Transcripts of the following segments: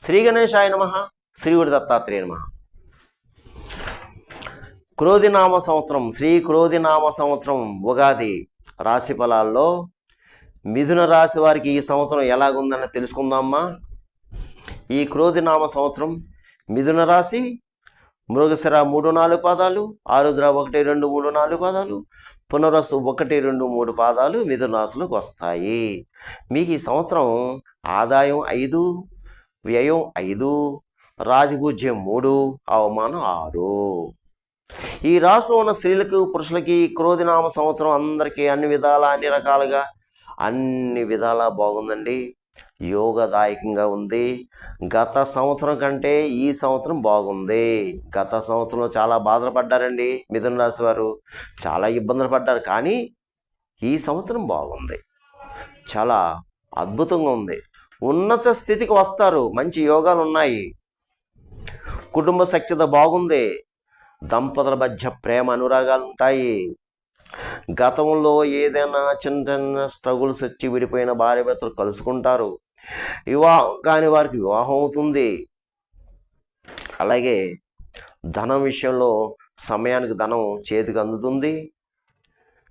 శ్రీ గణేశాయ నమః. శ్రీ గురు దత్తాత్రేయ నమః. క్రోధినామ సంవత్సరం, శ్రీ క్రోధినామ సంవత్సరం ఉగాది రాశి ఫలాల్లో మిథున రాశి వారికి ఈ సంవత్సరం ఎలాగుందని తెలుసుకుందామా. ఈ క్రోధినామ సంవత్సరం మిథున రాశి మృగశిర 3-4 పాదాలు, ఆరుద్ర 1, 2, 3, 4 పాదాలు, పునరస్సు 1, 2, 3 పాదాలు మిథున రాశులకు వస్తాయి. మీకు ఈ సంవత్సరం ఆదాయం 5, వ్యయం 5, రాజపూజ్యం 3, అవమానం 6. ఈ రాశిలో ఉన్న స్త్రీలకు పురుషులకి క్రోధినామ సంవత్సరం అందరికీ అన్ని రకాలుగా అన్ని విధాలా బాగుందండి. యోగదాయకంగా ఉంది. గత సంవత్సరం కంటే ఈ సంవత్సరం బాగుంది. గత సంవత్సరంలో చాలా బాధలు పడ్డారండి మిథున రాశి వారు, చాలా ఇబ్బందులు పడ్డారు. కానీ ఈ సంవత్సరం బాగుంది, చాలా అద్భుతంగా ఉంది. ఉన్నత స్థితికి వస్తారు, మంచి యోగాలు ఉన్నాయి, కుటుంబ సఖ్యత బాగుంది, దంపతుల మధ్య ప్రేమ అనురాగాలు ఉంటాయి. గతంలో ఏదైనా చిన్న చిన్న స్ట్రగుల్స్ వచ్చి విడిపోయిన భార్య భర్తలు కలుసుకుంటారు. వివాహం కాని వారికి వివాహం అవుతుంది. అలాగే ధనం విషయంలో సమయానికి ధనం చేతికి అందుతుంది.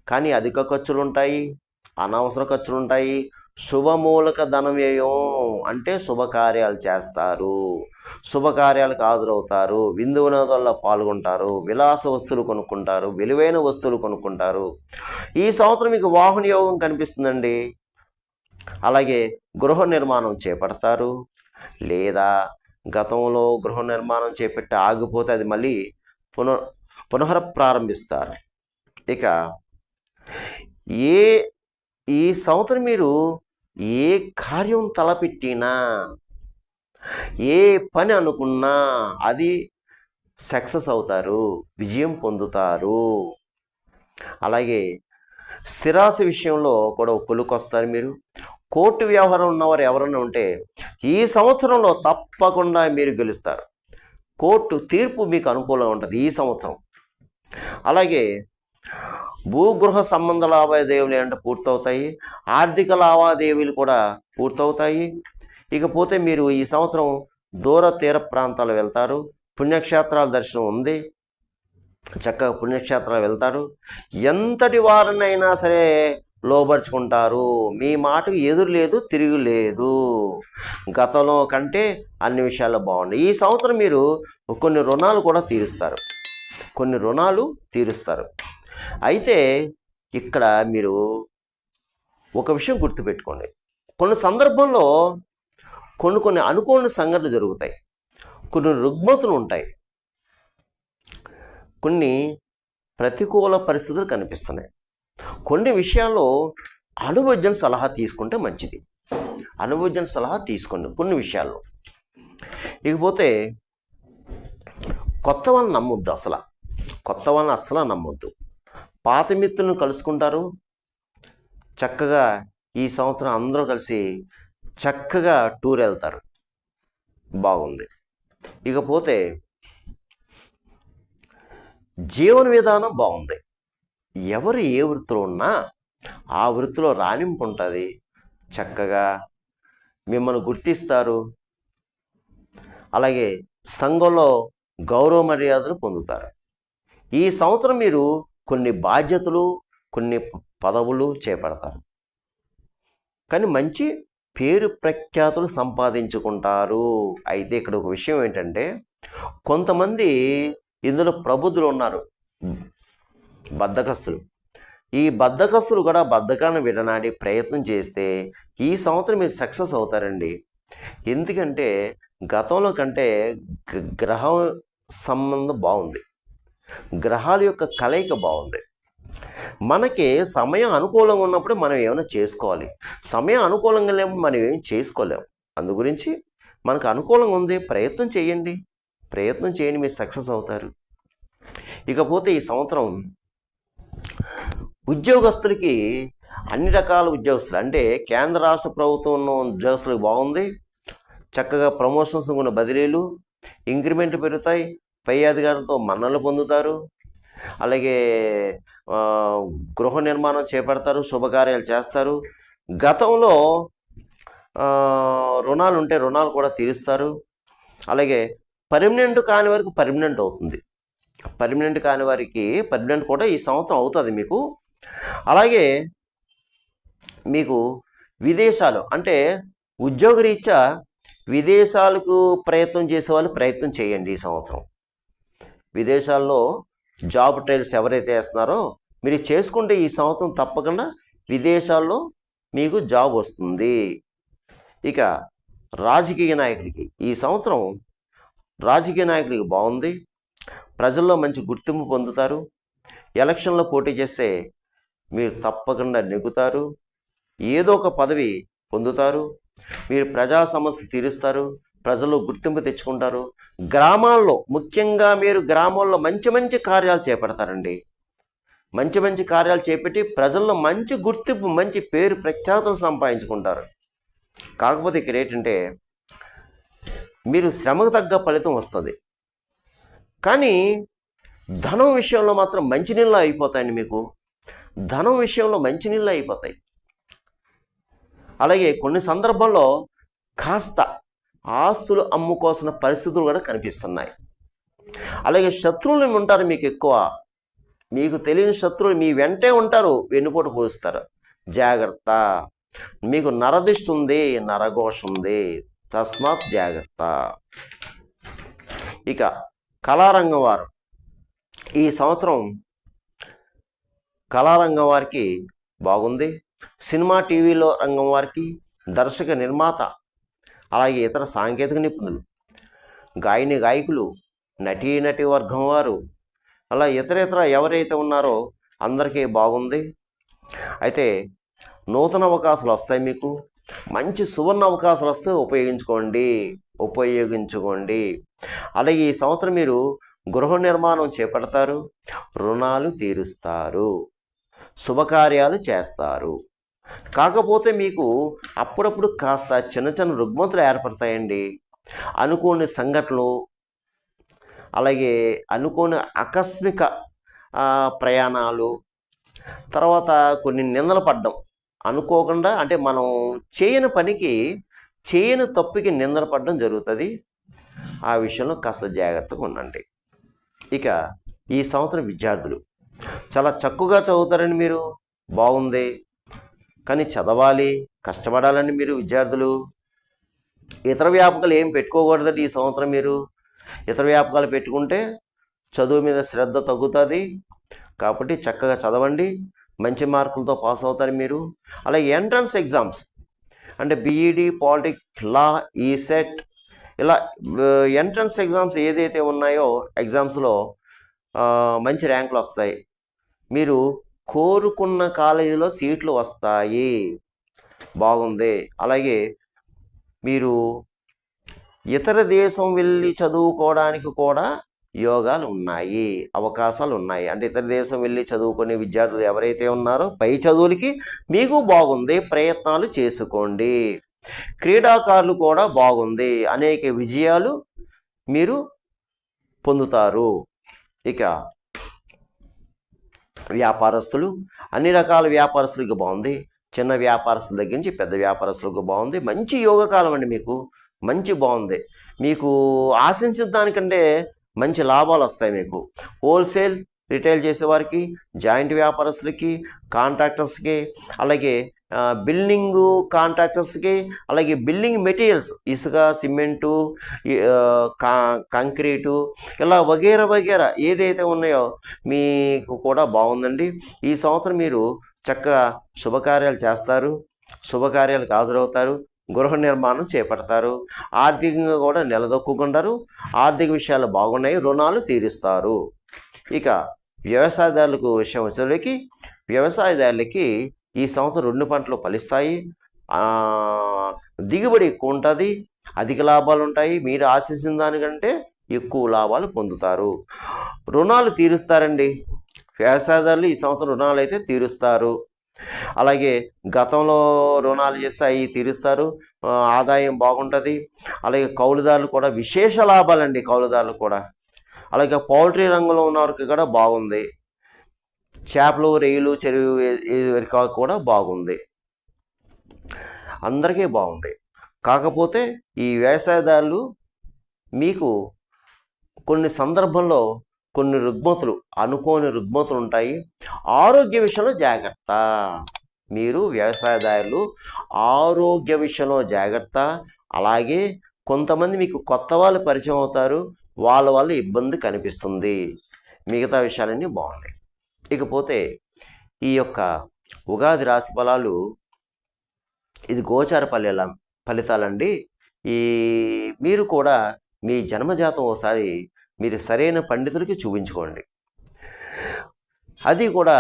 కానీ అధిక ఖర్చులు ఉంటాయి, అనవసర ఖర్చులు ఉంటాయి. శుభమూలక ధన వ్యయం అంటే శుభకార్యాలు చేస్తారు, శుభకార్యాలకు హాజరవుతారు, విందు వినోదాల్లో పాల్గొంటారు, విలాస వస్తువులు కొనుక్కుంటారు, విలువైన వస్తువులు కొనుక్కుంటారు. ఈ సంవత్సరం మీకు వాహన యోగం కనిపిస్తుందండి. అలాగే గృహ నిర్మాణం చేపడతారు, లేదా గతంలో గృహ నిర్మాణం చేపట్టి ఆగిపోతే అది మళ్ళీ పునఃప్రారంభిస్తారు. ఇక ఈ సంవత్సరం మీరు ఏ కార్యం తలపెట్టినా, ఏ పని అనుకున్నా అది సక్సెస్ అవుతారు, విజయం పొందుతారు. అలాగే స్థిరాస్తి విషయంలో కూడా కొలుకొస్తారు మీరు. కోర్టు వ్యవహారం ఉన్నవారు ఎవరైనా ఉంటే ఈ సంవత్సరంలో తప్పకుండా మీరు గెలుస్తారు. కోర్టు తీర్పు మీకు అనుకూలంగా ఉంటుంది ఈ సంవత్సరం. అలాగే భూగృహ సంబంధ లావాదేవీలు అంటే పూర్తవుతాయి, ఆర్థిక లావాదేవీలు కూడా పూర్తవుతాయి. ఇకపోతే మీరు ఈ సంవత్సరం దూర తీర ప్రాంతాలు వెళ్తారు, పుణ్యక్షేత్రాల దర్శనం ఉంది, చక్కగా పుణ్యక్షేత్రాలు వెళ్తారు. ఎంతటి వారినైనా సరే లోబరుచుకుంటారు, మీ మాటకు ఎదురు లేదు, తిరుగు లేదు. గతంలో కంటే అన్ని విషయాల్లో బాగుంది. ఈ సంవత్సరం మీరు కొన్ని రుణాలు కూడా తీరుస్తారు. అయితే ఇక్కడ మీరు ఒక విషయం గుర్తుపెట్టుకోండి. కొన్ని సందర్భంలో కొన్ని అనుకోని సంఘటనలు జరుగుతాయి, కొన్ని రుగ్మతులు ఉంటాయి, కొన్ని ప్రతికూల పరిస్థితులు కనిపిస్తున్నాయి. కొన్ని విషయాల్లో అనుభవజ్ఞ సలహా తీసుకుంటే మంచిది. అనుభవజ్ఞ సలహా తీసుకోండి కొన్ని విషయాల్లో. ఇకపోతే కొత్త వాళ్ళని అస్సలు నమ్మొద్దు. పాత మిత్రులను కలుసుకుంటారు. చక్కగా ఈ సంవత్సరం అందరూ కలిసి చక్కగా టూర్ వెళ్తారు, బాగుంది. ఇకపోతే జీవన విధానం బాగుంది. ఎవరు ఏ వృత్తిలో ఉన్నా ఆ వృత్తిలో రాణింపు ఉంటుంది. చక్కగా మిమ్మల్ని గుర్తిస్తారు. అలాగే సంఘంలో గౌరవ మర్యాదలు పొందుతారు. ఈ సంవత్సరం మీరు కొన్ని బాధ్యతలు, కొన్ని పదవులు చేపడతారు. కానీ మంచి పేరు ప్రఖ్యాతులు సంపాదించుకుంటారు. అయితే ఇక్కడ ఒక విషయం ఏంటంటే, కొంతమంది ఇందులో ప్రబుద్ధులు ఉన్నారు, బద్ధకస్తులు. ఈ బద్ధకస్తులు కూడా బద్ధకాన్ని విడనాడి ప్రయత్నం చేస్తే ఈ సంవత్సరం మీరు సక్సెస్ అవుతారండి. ఎందుకంటే గతంలో కంటే గ్రహం సంబంధం బాగుంది, గ్రహాల యొక్క కలయిక బాగుంది. మనకి సమయం అనుకూలంగా ఉన్నప్పుడు మనం ఏమైనా చేసుకోవాలి, సమయం అనుకూలంగా లేకపోతే మనం ఏం చేసుకోలేము. అందు గురించి మనకు అనుకూలంగా ఉంది, ప్రయత్నం చేయండి, మీరు సక్సెస్ అవుతారు. ఇకపోతే ఈ సంవత్సరం ఉద్యోగస్తులకి, అన్ని రకాల ఉద్యోగస్తులు అంటే కేంద్ర రాష్ట్ర ప్రభుత్వం ఉన్న ఉద్యోగస్తులకు బాగుంది. చక్కగా ప్రమోషన్స్ ఉన్న బదిలీలు, ఇంక్రిమెంట్లు పెరుగుతాయి, పై అధికారులతో మన్నలు పొందుతారు. అలాగే గృహ నిర్మాణం చేపడతారు, శుభకార్యాలు చేస్తారు. గతంలో రుణాలు ఉంటే రుణాలు కూడా తీరుస్తారు. అలాగే పర్మనెంట్ కాని వారికి పర్మనెంట్ అవుతుంది. పర్మనెంట్ కాని వారికి పర్మనెంట్ కూడా ఈ సంవత్సరం అవుతుంది మీకు. అలాగే మీకు విదేశాలు అంటే ఉద్యోగరీత్యా విదేశాలకు ప్రయత్నం చేసేవాళ్ళు ప్రయత్నం చేయండి ఈ సంవత్సరం. విదేశాల్లో జాబ్ ట్రయల్స్ ఎవరైతే వేస్తున్నారో మీరు చేసుకుంటే ఈ సంవత్సరం తప్పకుండా విదేశాల్లో మీకు జాబ్ వస్తుంది. ఇక రాజకీయ నాయకుడికి ఈ సంవత్సరం రాజకీయ నాయకుడికి బాగుంది. ప్రజల్లో మంచి గుర్తింపు పొందుతారు. ఎలక్షన్లో పోటీ చేస్తే మీరు తప్పకుండా నెగ్గుతారు. ఏదో ఒక పదవి పొందుతారు. మీరు ప్రజా సమస్య తీరుస్తారు. ప్రజల్లో గుర్తింపు తెచ్చుకుంటారు. గ్రామాల్లో ముఖ్యంగా మీరు గ్రామాల్లో మంచి మంచి కార్యాలు చేపడతారండి. మంచి మంచి కార్యాలు చేపట్టి ప్రజల్లో మంచి గుర్తింపు, మంచి పేరు ప్రఖ్యాతులు సంపాదించుకుంటారు. కాకపోతే ఇక్కడ ఏంటంటే మీరు శ్రమకు తగ్గ ఫలితం వస్తుంది. కానీ ధనం విషయంలో మాత్రం మంచినీళ్ళు అయిపోతాయండి. మీకు ధనం విషయంలో మంచినీళ్ళు అయిపోతాయి. అలాగే కొన్ని సందర్భాల్లో కాస్త ఆస్తులు అమ్ముకోవాల్సిన పరిస్థితులు కూడా కనిపిస్తున్నాయి. అలాగే శత్రువులు ఉంటారు మీకు ఎక్కువ. మీకు తెలియని శత్రువులు మీ వెంటే ఉంటారు, వెన్నుపోటు పోస్తారు. జాగ్రత్త. మీకు నరదిష్టి ఉంది, నరఘోష ఉంది, తస్మాత్ జాగ్రత్త. ఇక కళారంగం వారు ఈ సంవత్సరం కళారంగం వారికి బాగుంది. సినిమా టీవీలో రంగం వారికి, దర్శక నిర్మాత, అలాగే ఇతర సాంకేతిక నిపుణులు, గాయకులు, నటీ వర్గం వారు, అలా ఇతర ఎవరైతే ఉన్నారో అందరికీ బాగుంది. అయితే నూతన అవకాశాలు వస్తాయి. మీకు మంచి సువర్ణ అవకాశాలు వస్తే ఉపయోగించుకోండి. అలాగే ఈ సంవత్సరం మీరు గృహ నిర్మాణం చేపడతారు. రుణాలు తీరుస్తారు. శుభకార్యాలు చేస్తారు. కాకపోతే మీకు అప్పుడప్పుడు కాస్త చిన్న చిన్న రుగ్మతలు ఏర్పడతాయండి. అనుకోని సంఘటనలు, అలాగే అనుకోని ఆకస్మిక ప్రయాణాలు, తర్వాత కొన్ని నిందలు పడ్డం అనుకోకుండా, అంటే మనం చేయని తప్పుకి నిందలు పడడం జరుగుతుంది. ఆ విషయంలో కాస్త జాగ్రత్తగా ఉండండి. ఇక ఈ సంవత్సరం విద్యార్థులు చాలా చక్కగా చదువుతారండి. మీరు బాగుంది. కానీ చదవాలి, కష్టపడాలండి. మీరు విద్యార్థులు ఇతర వ్యాపకాలు ఏం పెట్టుకోకూడదండి ఈ సంవత్సరం. మీరు ఇతర వ్యాపకాలు పెట్టుకుంటే చదువు మీద శ్రద్ధ తగ్గుతుంది. కాబట్టి చక్కగా చదవండి, మంచి మార్కులతో పాస్ అవుతారు మీరు. అలాగే ఎంట్రన్స్ ఎగ్జామ్స్ అంటే బీఈడి, పాలిటిక్స్, లా, ఈసెట్, ఇలా ఎంట్రన్స్ ఎగ్జామ్స్ ఏదైతే ఉన్నాయో ఎగ్జామ్స్లో మంచి ర్యాంకులు వస్తాయి. మీరు కోరుకున్న కాలేజీలో సీట్లు వస్తాయి. బాగుంది. అలాగే మీరు ఇతర దేశం వెళ్ళి చదువుకోవడానికి కూడా యోగాలు ఉన్నాయి, అవకాశాలు ఉన్నాయి. అంటే ఇతర దేశం వెళ్ళి చదువుకునే విద్యార్థులు ఎవరైతే ఉన్నారో పై చదువులకి మీకు బాగుంది, ప్రయత్నాలు చేసుకోండి. క్రీడాకారులు కూడా బాగుంది, అనేక విజయాలు మీరు పొందుతారు. ఇక వ్యాపారస్తులు, అన్ని రకాల వ్యాపారస్తులకు బాగుంది. చిన్న వ్యాపారస్తుల దగ్గర నుంచి పెద్ద వ్యాపారస్తులకు బాగుంది. మంచి యోగకాలం అండి. మీకు మంచి బాగుంది. మీకు ఆశించిన దానికంటే మంచి లాభాలు వస్తాయి. మీకు హోల్సేల్, రిటైల్ చేసేవారికి, జాయింట్ వ్యాపారస్తులకి, కాంట్రాక్టర్స్కి, అలాగే బిల్డింగు కాంట్రాక్టర్స్కి, అలాగే బిల్డింగ్ మెటీరియల్స్, ఇసుక, సిమెంటు, కాంక్రీటు, ఇలా వగేరా ఏదైతే ఉన్నాయో మీకు కూడా బాగుందండి. ఈ సంవత్సరం మీరు చక్కగా శుభకార్యాలు చేస్తారు, శుభకార్యాలకు హాజరవుతారు, గృహ నిర్మాణం చేపడతారు, ఆర్థికంగా కూడా నిలదొక్కుంటారు. ఆర్థిక విషయాలు బాగున్నాయి, రుణాలు తీరుస్తారు. ఇక వ్యవసాయదారులకు విషయం వచ్చేసరికి వ్యవసాయదారులకి ఈ సంవత్సరం 2 పంటలు ఫలిస్తాయి. దిగుబడి ఎక్కువ ఉంటుంది, అధిక లాభాలు ఉంటాయి. మీరు ఆశించిన దానికంటే ఎక్కువ లాభాలు పొందుతారు. రుణాలు తీరుస్తారండి. వ్యవసాయదారులు ఈ సంవత్సరం రుణాలు అయితే తీరుస్తారు. అలాగే గతంలో రుణాలు చేస్తే అవి తీరుస్తారు, ఆదాయం బాగుంటుంది. అలాగే కౌలుదారులు కూడా విశేష లాభాలండి. కౌలుదారులు కూడా, అలాగే పౌల్ట్రీ రంగంలో ఉన్న వారికి కూడా బాగుంది. చేపలు, రొయ్యలు, చెరువు కూడా బాగుంది. అందరికీ బాగుంది. కాకపోతే ఈ వ్యవసాయదారులు మీకు కొన్ని సందర్భంలో కొన్ని అనుకోని రుగ్మతులు ఉంటాయి. ఆరోగ్య విషయంలో జాగ్రత్త. మీరు వ్యవసాయదారులు ఆరోగ్య విషయంలో జాగ్రత్త. అలాగే కొంతమంది మీకు కొత్త వాళ్ళు పరిచయం అవుతారు, వాళ్ళ వల్ల ఇబ్బంది కనిపిస్తుంది. మిగతా విషయాలన్నీ బాగున్నాయి. ఇకపోతే ఈ యొక్క ఉగాది రాశి ఫలాలు, ఇది గోచార ఫలితాలండి. మీరు కూడా మీ జన్మజాతం ఒకసారి మీరు సరైన పండితులకి చూపించుకోండి. అది కూడా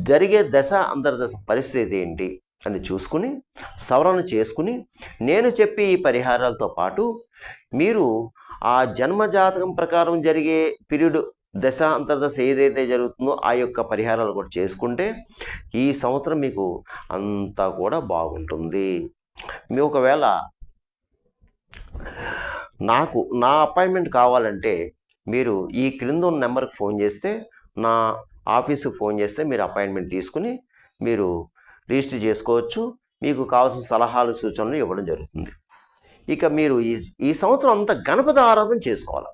జరిగే దశ అంతర్దశ పరిస్థితి ఏంటి అని చూసుకుని సవరణ చేసుకుని నేను చెప్పే ఈ పరిహారాలతో పాటు మీరు ఆ జన్మజాతకం ప్రకారం జరిగే పీరియడ్ దశ అంతర్దశ ఏదైతే జరుగుతుందో ఆ యొక్క పరిహారాలు కూడా చేసుకుంటే ఈ సంవత్సరం మీకు అంతా కూడా బాగుంటుంది. మీ ఒకవేళ నా అపాయింట్మెంట్ కావాలంటే మీరు ఈ క్రింద ఉన్న నెంబర్కి ఫోన్ చేస్తే, నా ఆఫీస్కి ఫోన్ చేస్తే మీరు అపాయింట్మెంట్ తీసుకుని మీరు రిజిస్టర్ చేసుకోవచ్చు. మీకు కావాల్సిన సలహాలు సూచనలు ఇవ్వడం జరుగుతుంది. ఇక మీరు ఈ సంవత్సరం అంతా గణపతి ఆరాధన చేసుకోవాలి.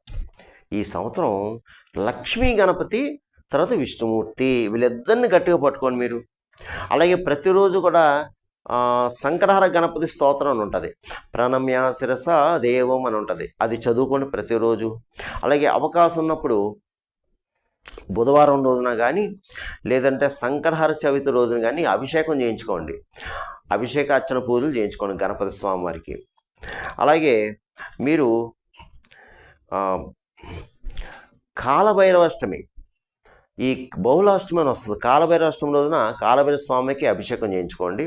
ఈ సంవత్సరం లక్ష్మీ గణపతి, తర్వాత విష్ణుమూర్తి, వీళ్ళిద్దరిని గట్టిగా పట్టుకోండి మీరు. అలాగే ప్రతిరోజు కూడా సంకటహర గణపతి స్తోత్రం అని ఉంటుంది, ప్రణమ్య శిరస దేవం అని ఉంటుంది, అది చదువుకోండి ప్రతిరోజు. అలాగే అవకాశం ఉన్నప్పుడు బుధవారం రోజున కానీ లేదంటే సంకటహర చవితి రోజున కానీ అభిషేకం చేయించుకోండి, అభిషేకార్చన పూజలు చేయించుకోండి గణపతి స్వామి వారికి. అలాగే మీరు కాలభైరవాష్టమి, ఈ బహుళాష్టమి అని వస్తుంది, కాలభైరవాష్టమి రోజున కాలభైరవ స్వామికి అభిషేకం చేయించుకోండి.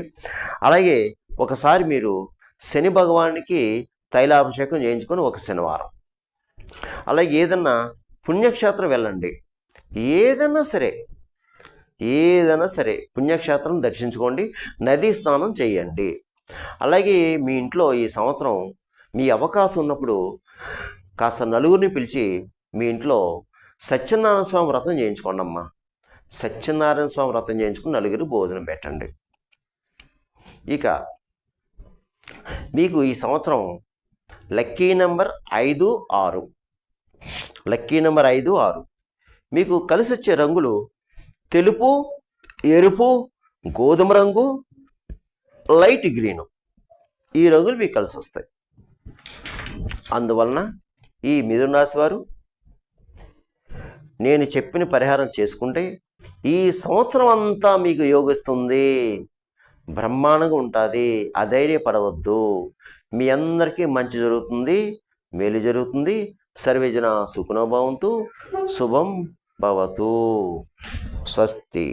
అలాగే ఒకసారి మీరు శని భగవానికి తైలాభిషేకం చేయించుకొని ఒక శనివారం. అలాగే ఏదన్నా పుణ్యక్షేత్రం వెళ్ళండి, ఏదైనా సరే పుణ్యక్షేత్రం దర్శించుకోండి, నదీ స్నానం చేయండి. అలాగే మీ ఇంట్లో ఈ సంవత్సరం మీ అవకాశం ఉన్నప్పుడు కాస్త నలుగురిని పిలిచి మీ ఇంట్లో సత్యనారాయణ స్వామి వ్రతం చేయించుకోండి అమ్మా. సత్యనారాయణ స్వామి వ్రతం చేయించుకుని నలుగురు భోజనం పెట్టండి. ఇక మీకు ఈ సంవత్సరం లక్కీ నెంబర్ 5, 6. Lucky number 5, 6. మీకు కలిసి వచ్చే రంగులు తెలుపు, ఎరుపు, గోధుమ రంగు, లైట్ గ్రీను. ఈ రంగులు మీకు కలిసి వస్తాయి. అందువలన ఈ మిథున రాశి వారు నేను చెప్పిన పరిహారం చేసుకుంటే ఈ సంవత్సరం అంతా మీకు యోగిస్తుంది, బ్రహ్మాండంగా ఉంటుంది. అధైర్యపడవద్దు, మీ అందరికీ మంచి జరుగుతుంది, మేలు జరుగుతుంది. సర్వే జన సుఖినో భవంతు, శుభం భవతు. స్వస్తి.